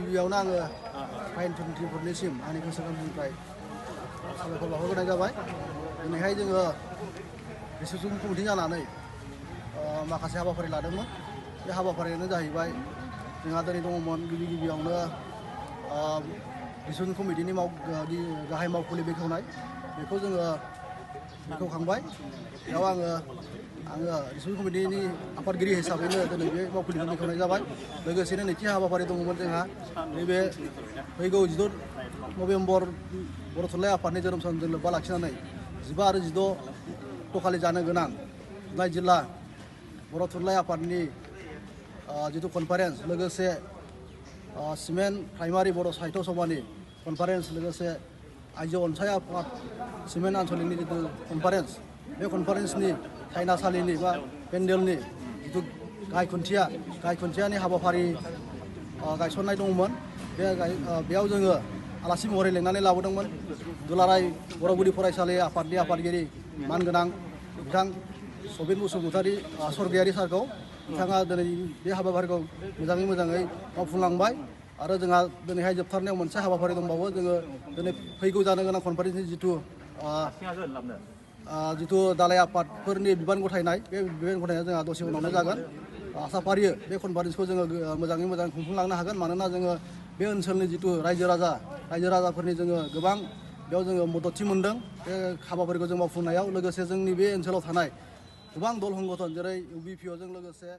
गिबियावनो आङो फाइन थुनथिफोरनिसिम आंनि गोसो गोरबोनिफ्राय साबायखर बावहरग्रोनाय जाबाय। दिनैहाय जोङो डिसिसन कमिटि जानानै माखासे हाबाफारि लादोंमोन। बे हाबाफारियानो जाहैबाय जोंहा दिनै दङमोन गिबियावनो डिसिसन कमिटिनि गाहाय मावखुलि बेखेवनाय बेखौ जोङो बेखेवखांबाय। बेयाव आङो डिसिसन कमिटिनि आफादगिरि हिसाबैनो दिनै बे मावखुलिखौ बेखेवनाय जाबाय। लोगोसेनो नैथि हाबाफारि दङमोन जोंहा नैबे फैगौ 16 नभेम्बर बर' थुनलाइ आफादनि जोनोम सानजों लोब्बा लाखिनानै 15 आरो 16 अक्ट'खालि जानो गोनां दुलाराय जिल्ला बर' थुनलाइ आफादनि जिथु कनफारेन्स, लोगोसे सिमेन्ट प्राइमारि बर' साहित्य सभानि कनफारेन्स, लोगोसे आइजो अनसाय आफाद सिमेन्ट आनसलिकनि जिथु कनफारेन्स, बे कनफारेन्सनि सायनासालिनि बा पेन्डेलनि जिथु गाहाय खुन्थियानि हाबाफारि गायसननाय दंमोन। बेयाव जोङो आलासि महरै लेंनानै लाबोदोंमोन दुलाराय बर' गुदि फरायसालि आफादनि आफादगिरि मानगोनां बिथां सबिन बसुमतारी स्वर्गयारि सारखौ। बिथाङा दिनै बे हाबाफारिखौ मोजाङै मावफुंलांबाय। आरो जोंहा दिनैहाय जोबथारनायाव मोनसे हाबाफारि दंबावो। जोङो दिनै फैगौ जानो गोनां कनफारेन्सनि जिथु दालाय आफादफोरनि बिबान गथायनाय, बे बिबान गथायनाया जोंहा दसे उनावनो जागोन। आसा फारियो बे कनफारेन्सखौ जोङो मोजाङै खुंफुंलांनो हागोन। मानोना जोङो बे ओनसोलनि जिथु रायजो राजाफोरनि जोङो गोबां बेयाव जोङो मददथि मोनदों बे हाबाफारिखौ जों मावफुंनायाव। लोगोसे जोंनि बे ओनसोलाव थानाय गोबां दल संगठन जेरै UBPO जों लोगोसे